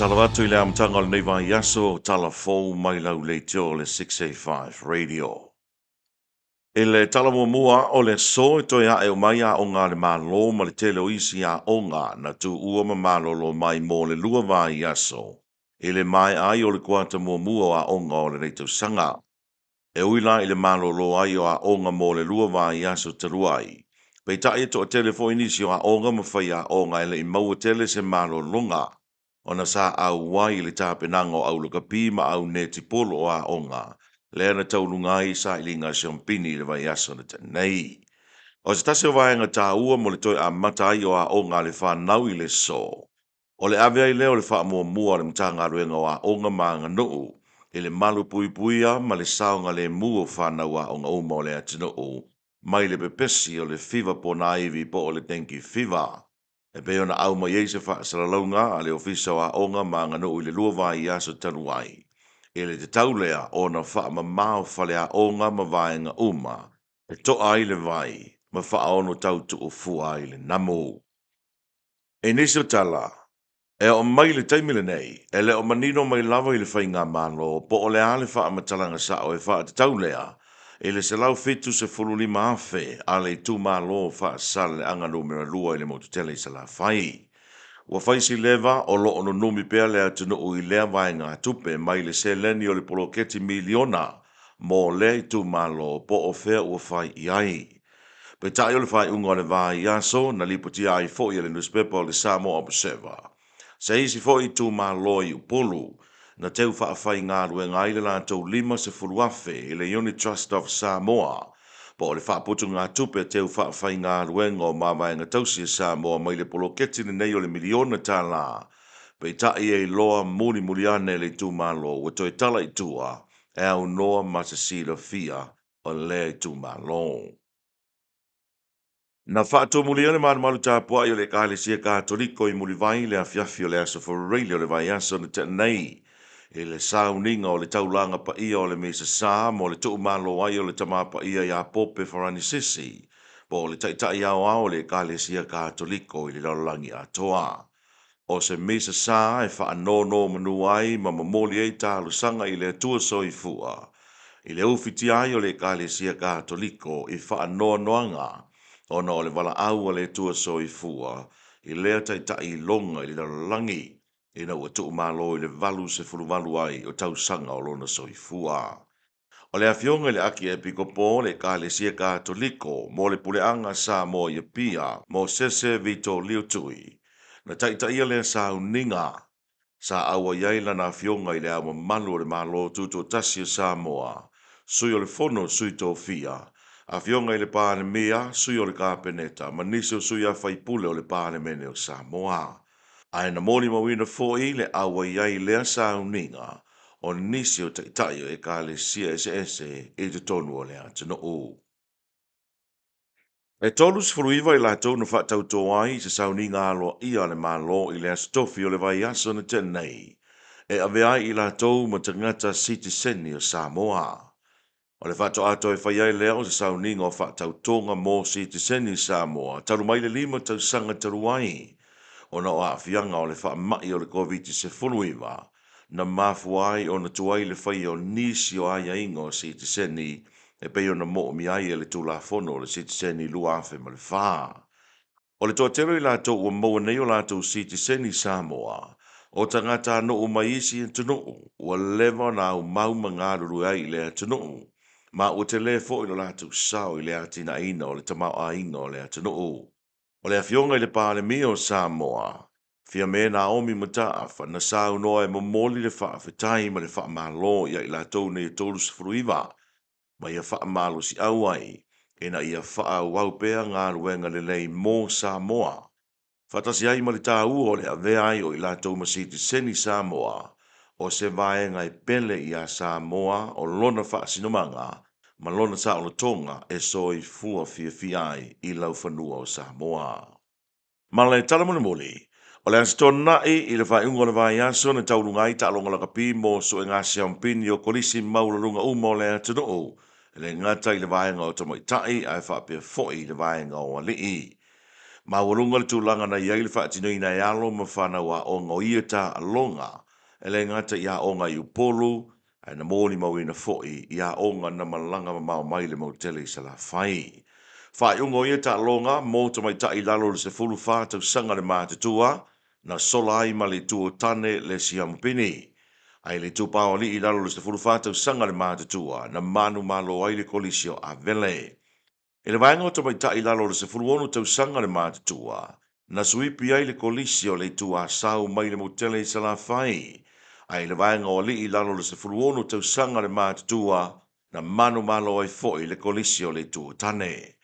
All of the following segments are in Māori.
Talawatu le amtanga le neiva yaso talafou mai lau le tio le 685 radio. E le talamua o le so e toi a e o mai a o ngā le malo ma le tele o isi a o ngā na tu ua ma malolo mai mo le lua vai yaso. E le mai ai o le kuata mua a o ngā o le reitau sanga. E uila i le malolo ai o a o ngā mo le lua vai yaso taluai. Pei ta e to o telefo inisi o a o ngā mawhai a o ngā ele i maua tele se malolonga. Ona sa au wai le tāpenango au luka pima au ne tipolo o a onga. Lea na taulungai sa ilinga siompini le vai aso na tenei. O se tase o vaenga tā ua mo le toi a matai o a onga le whanau i le so. O le ave ai leo le wha mua le mtanga ruenga o a onga maanga nuu. E le malu pui puia ma le saonga le mua whanau a onga uma o le atinuu. Mai le pepesi o le fiva po na iwi po o le tenki fiva. E pe ona au mai eise whaasaralaunga a le ofisa wa onga ma nganu i le lua vai i aso tanuai. E le te taulea ona wha ma mao whale a onga ma vaenga uma. E to ai le vai, ma wha ono tautu o fua ai le namu. E niso tala, e o mai le taimile nei, e le o manino mai lava i le whainga malo, po o le ale wha amatalanga sa o e wha te taulea, e le se lau fitu se fululi maafe, a le tu malo wha sale le anga numera lua i le motutele i sa la whai. Ua whaisi lewa o lo ono numi pea lea tunu ui lea vai ngā tupe mai le se leni o le poloketi miliona mo le i tu malo po o fea ua whai i ai. Pe tai o le whai unga le vai i aso na lipoti ai fo i le newspaper o le Samoa Observer. Se isi fo i tu malo i upolu na teu wha whai ngā rue ngai le lantou 5 se fuluafe i le Unit Trust of Samoa. Po o le whaaputu ngā tupe teu whai ngā ruenga o mawai ngā tausi Samoa mai le poloketi nei o le miliona tā la. Pei tai e loa muri ane le tu malo ua toi tala i tua e au noa masasila fia o le tu malo. Na whaatua muli ane maru tā pua i o le kāle sia kātoliko i muli vai le afiafi o le aso for radio le vai aso na te nei. E le sauninga o le taulanga pa ia o le mesa sā mo le tuu malo ai o le tamapa ia ia pope farani sisi. Po le taitai au au le kāle sia kātoliko i le laulangi atoa. O se mesa sā e wha no manu ai ma mamoli ei tā lusanga i le tua soifua. I le ufiti ai o le kāle sia kātoliko i wha noanga. Ona o le wala au o le tua soifua. I lea taitai longa i le laulangi. Ina ua tuu malo i le valu se fuluvalu ai o tau sanga o lona soifua. O le afionga le aki e piko po le ka le sia kātoliko mo le puleanga sa mo i pia mo sese vito liutui. Na taitaia le sa uninga sa awa iai lana afionga i le awa malu o le malo tuto tasi o sa moa. Sui o le fono sui tō fia. Afionga i le pāne mea sui o le kāpeneta maniso sui a whaipule o le pāne mene o sa moa. Ai na moni mawina fo i le awa iai lea sa uninga o nisi o taitai e ka le CSS e te tonu o le atano o. E tolus fruiva i la tau na whatau tō ai se sauninga alo ia le malo i le astofi o le vai aso na tenei. E ave ai i la tau ma tangata citizen o Samoa. O le whato ato e whai ai leo se sauninga o whatau tonga mo citizen i Samoa. Taru mai le 5 tau sanga taru ai. Ona o awhianga o le wha mai o le COVID se funuiva. Na mafuai o na tuai le whai o nisi o aia ingo citizeni e pei o na mo mi ai e le tula fono o le citizeni lua afe ma le wha. O le tōtero i lato ua moa nei o lato citizeni Samoa. O tangata no o maisi e tunu ua lewa na au mauma ngā ruru ai le tunu. Ma o te le fo i lo lato sao i le atina ina o le tamau a inga o le tunu. O le afionga i le pāle mi o Samoa. Fia me na omi mataafa na sau noa e momoli le wha awhitai ma le wha malo ia i la tau nei tolus fruiva. Ma ia wha malo si awai. E na ia wha waupea ngā ruenga le lei mō Samoa. Whatasi ai ma le tā ua o le avea ai o i la tau masiti seni Samoa. O se vaenga i pele ia Samoa o lona wha sinumanga. Ma lona sa o tonga e soi fua fia ai i lau whanua o Samoa. Ma le talamuna moli. O le astona i le vai ungo le vai aso na taurunga i talonga la kapi mo so e ngā siampini o kolisi maurarunga umo le atunu. Le ngata i le vai ngā o tamai tai ai whapea foi le vai ngā o alii. Mawalunga le tūlanga na iai le whaatino ina e alo ma whanau a o ngoia ta alonga, e le ngata ia o ngai upolu, ai na mōni mawina foi, ia o ngā na malanga ma mau mai le mautele sa la whai. Whaiungo ia ta alonga, mō ta mai ta ilalo le se fulu whātau sanga le mātatua, na sola ai ma le tuo tane le siamupini. Ai le tupao li ilalo le se fulu whātau sanga le mātatua, na manu malo ai le kolisio a vele. E le vaenga o ta mai ta ilalo le se fulu onu tau sanga le mātatua, na suipi ai le kolisio le tua sau mai le motele i sala whai. Ai le vaenga o li ilalo le se fulu onu tau sanga le mātatua, na manu malo ai foi le kolisio le tuo tane.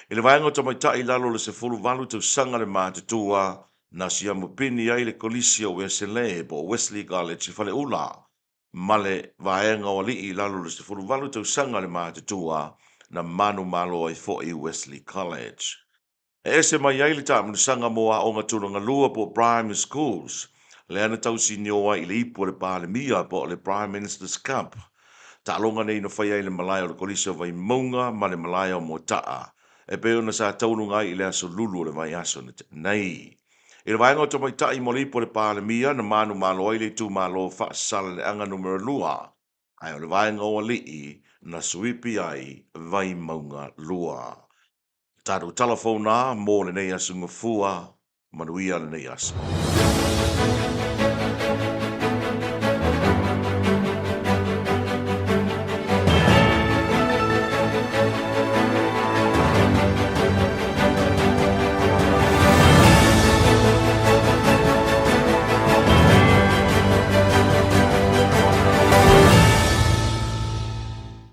I le vaenga o ta mai ta ilalo le se fulu valu tau sanga le mātatua, na siamupini ai le kolisio Wesley po Wesley College i fale ula. Male vaenga o li ilalo le se fulu valu tau sanga le mātatua, na manu malo ai fo'i Wesley College. E se mai ai le tāmanu sanga moa o ngā tūranga lua po primary schools, le ana tau sinioa i le ipo le pālemia po le Prime Minister's Cup. Ta alonga nei no whai ai le malaya o le kolisio vai maunga ma le malaya o motaa, e peo na sa taununga i le aso lulu o le vai aso nei. I le vaenga o ta mai tai mo le ipo le pālemia na manu malo ai le tū malo whaasala le anga numero lua, ai o le vaenga o alii, na suipi ai vai maunga lua. Tātou telefona mō le nei asu ngafua, manuia le nei asu.